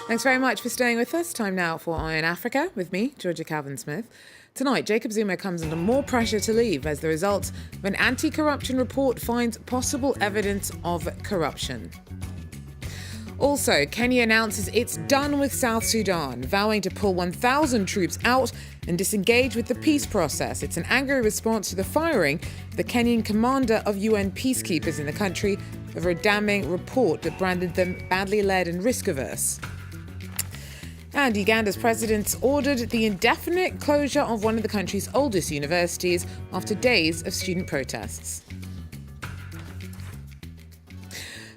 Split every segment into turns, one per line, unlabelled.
Thanks very much for staying with us. Time now for Eye on Africa with me, Georgia Calvin-Smith. Tonight, Jacob Zuma comes under more pressure to leave as the result of an anti-corruption report finds possible evidence of corruption. Also, Kenya announces it's done with South Sudan, vowing to pull 1,000 troops out and disengage with the peace process. It's an angry response to the firing of the Kenyan commander of UN peacekeepers in the country over a damning report that branded them badly led and risk-averse. And Uganda's president ordered the indefinite closure of one of the country's oldest universities after days of student protests.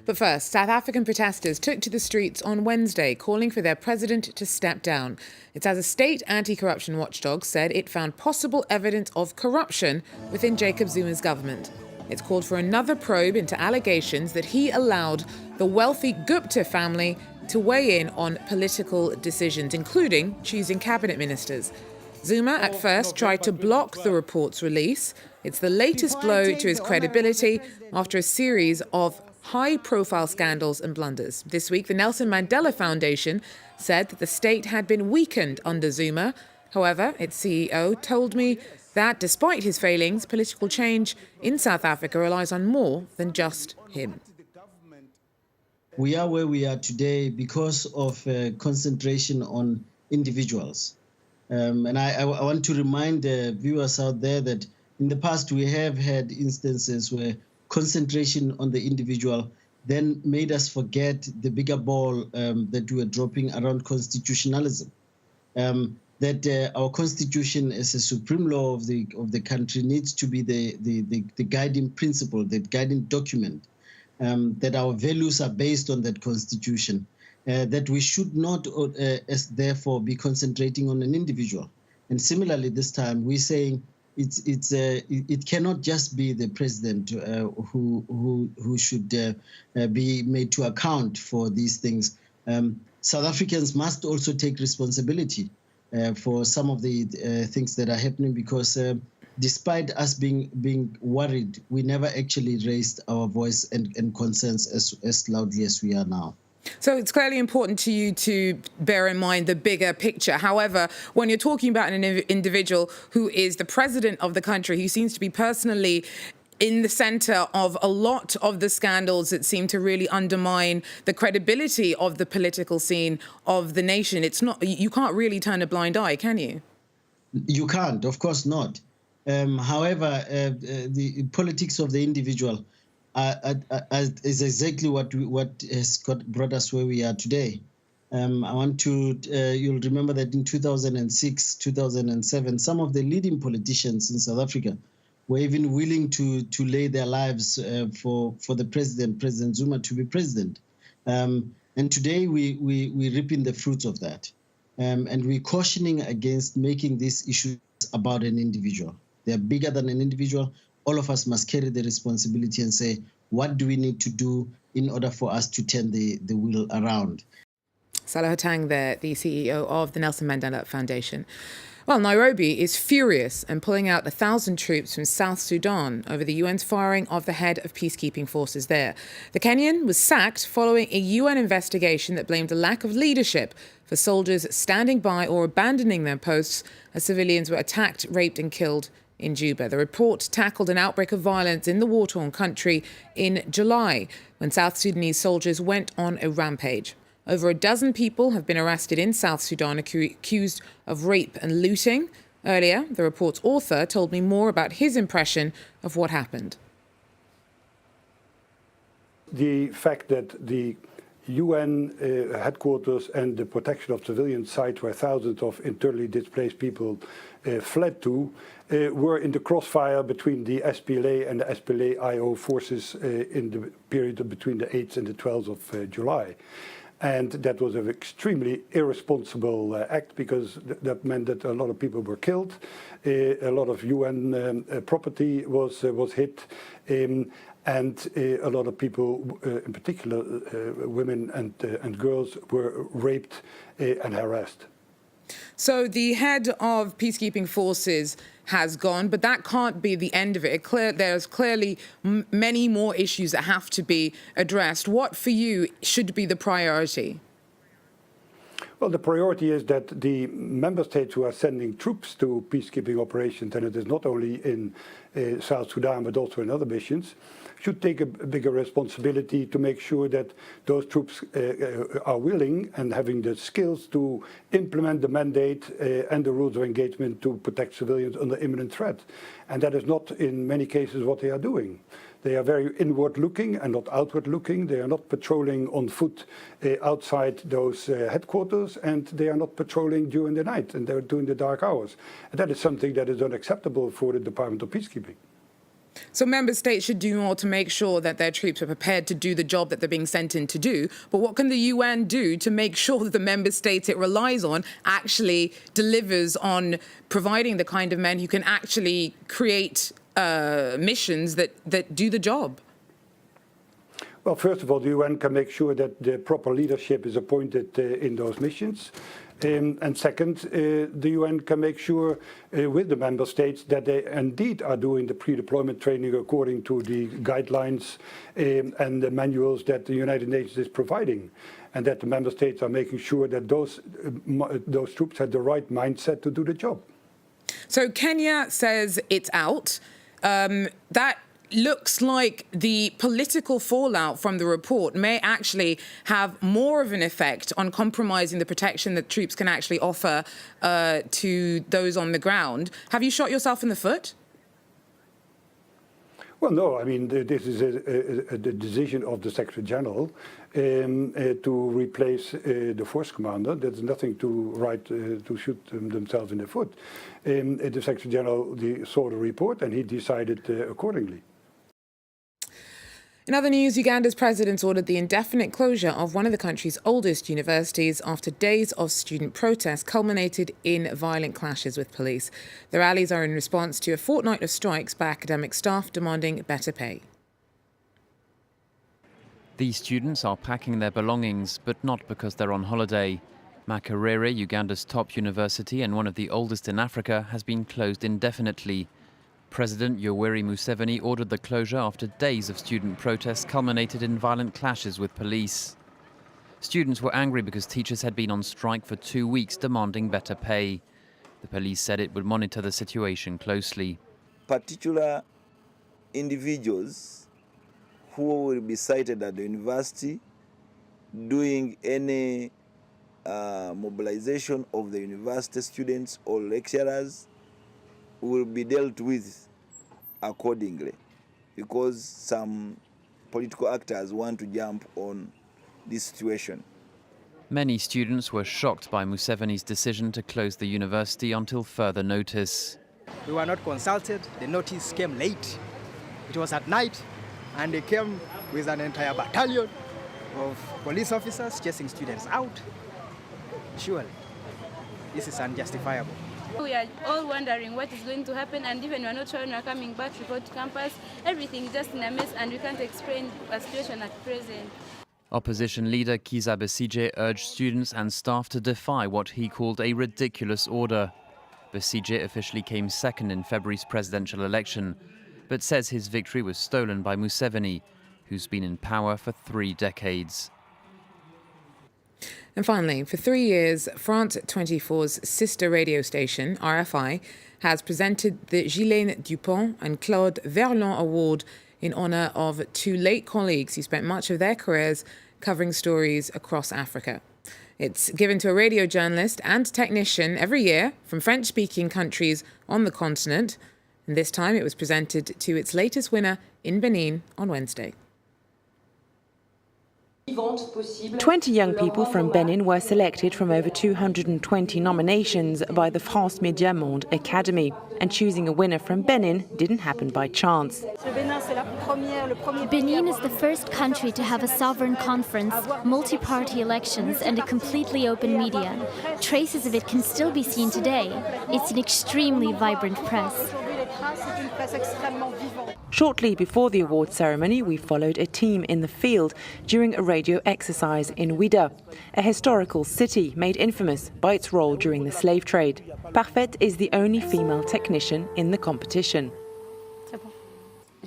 But first, South African protesters took to the streets on Wednesday, calling for their president to step down. It's as a state anti-corruption watchdog said it found possible evidence of corruption within Jacob Zuma's government. It's called for another probe into allegations that he allowed the wealthy Gupta family to weigh in on political decisions, including choosing cabinet ministers. Zuma at first tried to block the report's release. It's the latest blow to his credibility after a series of high-profile scandals and blunders. This week, the Nelson Mandela Foundation said that the state had been weakened under Zuma. However, its CEO told me that despite his failings, political change in South Africa relies on more than just him.
We are where we are today because of concentration on individuals. And I want to remind viewers out there that in the past we have had instances where concentration on the individual then made us forget the bigger ball that we were dropping around constitutionalism. That our constitution as a supreme law of the country needs to be the guiding principle, the guiding document, that our values are based on that constitution, that we should not therefore be concentrating on an individual. And similarly, this time we're saying it cannot just be the president who should be made to account for these things. South Africans must also take responsibility for some of the things that are happening, because despite us being worried, we never actually raised our voice and concerns as loudly as we are now.
So it's clearly important to you to bear in mind the bigger picture. However, when you're talking about an individual who is the president of the country, who seems to be personally in the center of a lot of the scandals that seem to really undermine the credibility of the political scene of the nation, you can't really turn a blind eye, can you?
You can't, of course not. However, the politics of the individual is exactly what has brought us where we are today. I want to, you'll remember that in 2006, 2007, some of the leading politicians in South Africa were even willing to lay their lives for the President Zuma, to be president. And today we reaping the fruits of that. And we're cautioning against making these issues about an individual. They're bigger than an individual. All of us must carry the responsibility and say, what do we need to do in order for us to turn the wheel around?
Salah Hatang there, the CEO of the Nelson Mandela Foundation. Well, Nairobi is furious and pulling out 1,000 troops from South Sudan over the UN's firing of the head of peacekeeping forces there. The Kenyan was sacked following a UN investigation that blamed a lack of leadership for soldiers standing by or abandoning their posts as civilians were attacked, raped and killed in Juba. The report tackled an outbreak of violence in the war-torn country in July when South Sudanese soldiers went on a rampage. Over a dozen people have been arrested in South Sudan accused of rape and looting. Earlier, the report's author told me more about his impression of what happened.
The fact that the UN headquarters and the protection of civilian sites where thousands of internally displaced people fled to were in the crossfire between the SPLA and the SPLA-IO forces in the period between the 8th and the 12th of July. And that was an extremely irresponsible act, because that meant that a lot of people were killed, a lot of UN property was hit, and a lot of people, in particular women and girls, were raped and harassed.
So the head of peacekeeping forces has gone, but that can't be the end of it. There's clearly many more issues that have to be addressed. What, for you, should be the priority?
Well, the priority is that the member states who are sending troops to peacekeeping operations, and it is not only in South Sudan but also in other missions, should take a bigger responsibility to make sure that those troops are willing and having the skills to implement the mandate and the rules of engagement to protect civilians under imminent threat. And that is not in many cases what they are doing. They are very inward-looking and not outward-looking. They are not patrolling on foot outside those headquarters, and they are not patrolling during the night, and they're doing the dark hours. And that is something that is unacceptable for the Department of Peacekeeping.
So member states should do more to make sure that their troops are prepared to do the job that they're being sent in to do. But what can the UN do to make sure that the member states it relies on actually delivers on providing the kind of men who can actually create missions that do the job?
Well, first of all, the UN can make sure that the proper leadership is appointed in those missions. And second, the UN can make sure with the member states that they indeed are doing the pre-deployment training according to the guidelines and the manuals that the United Nations is providing, and that the member states are making sure that those troops have the right mindset to do the job.
So Kenya says it's out. That looks like the political fallout from the report may actually have more of an effect on compromising the protection that troops can actually offer to those on the ground. Have you shot yourself in the foot?
Well, no. I mean, this is the decision of the Secretary General to replace the force commander. There's nothing to shoot themselves in the foot. The Secretary General saw the report and he decided accordingly.
In other news, Uganda's president ordered the indefinite closure of one of the country's oldest universities after days of student protests culminated in violent clashes with police. The rallies are in response to a fortnight of strikes by academic staff demanding better pay.
These students are packing their belongings, but not because they're on holiday. Makerere, Uganda's top university and one of the oldest in Africa, has been closed indefinitely. President Yoweri Museveni ordered the closure after days of student protests culminated in violent clashes with police. Students were angry because teachers had been on strike for 2 weeks demanding better pay. The police said it would monitor the situation closely.
Particular individuals who will be cited at the university doing any mobilization of the university students or lecturers will be dealt with accordingly, because some political actors want to jump on this situation.
Many students were shocked by Museveni's decision to close the university until further notice.
We were not consulted. The notice came late. It was at night, and they came with an entire battalion of police officers chasing students out. Surely, this is unjustifiable.
We are all wondering what is going to happen, and even we are not sure when we are coming back to report to campus. Everything is just in a mess, and we can't explain the situation at present.
Opposition leader Kizza Besigye urged students and staff to defy what he called a ridiculous order. Besigye officially came second in February's presidential election, but says his victory was stolen by Museveni, who's been in power for 3 decades.
And finally, for 3 years, France 24's sister radio station, RFI, has presented the Ghislaine Dupont and Claude Verlon Award in honour of 2 late colleagues who spent much of their careers covering stories across Africa. It's given to a radio journalist and technician every year from French-speaking countries on the continent. And this time it was presented to its latest winner in Benin on Wednesday.
20 young people from Benin were selected from over 220 nominations by the France Média Monde Academy. And choosing a winner from Benin didn't happen by chance.
Benin is the first country to have a sovereign conference, multi-party elections and a completely open media. Traces of it can still be seen today. It's an extremely vibrant press.
Shortly before the award ceremony, we followed a team in the field during a radio exercise in Ouida, a historical city made infamous by its role during the slave trade. Parfaite is the only female technician in the competition.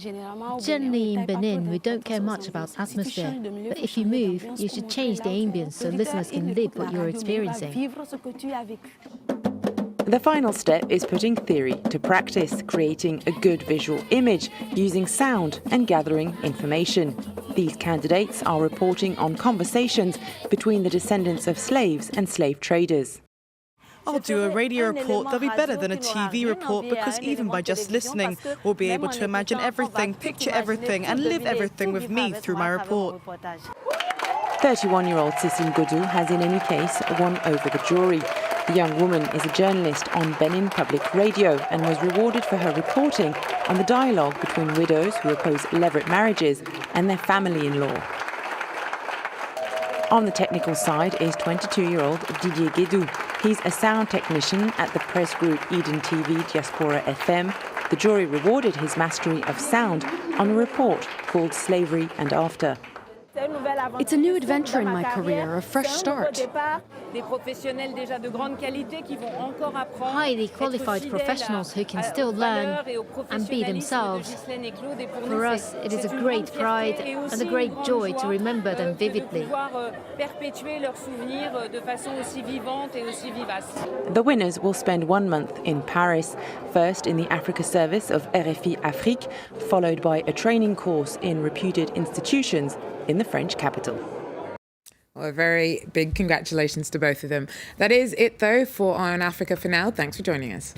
Generally in Benin, we don't care much about atmosphere, but if you move, you should change the ambience so listeners can live what you're experiencing.
The final step is putting theory to practice, creating a good visual image, using sound and gathering information. These candidates are reporting on conversations between the descendants of slaves and slave traders.
I'll do a radio report that'll be better than a TV report because even by just listening, we'll be able to imagine everything, picture everything and live everything with me through my report.
31-year-old Cécile Godou has in any case won over the jury. The young woman is a journalist on Benin Public Radio and was rewarded for her reporting on the dialogue between widows who oppose levirate marriages and their family-in-law. On the technical side is 22-year-old Didier Guédou. He's a sound technician at the press group Eden TV Diaspora FM. The jury rewarded his mastery of sound on a report called Slavery and After.
It's a new adventure in my career, a fresh start.
Highly qualified professionals who can still learn and be themselves. For us, it is a great pride and a great joy to remember them vividly.
The winners will spend 1 month in Paris, first in the Africa service of RFI Afrique, followed by a training course in reputed institutions in the French capital.
Well, a very big congratulations to both of them. That is it, though, for Eye on Africa for now. Thanks for joining us.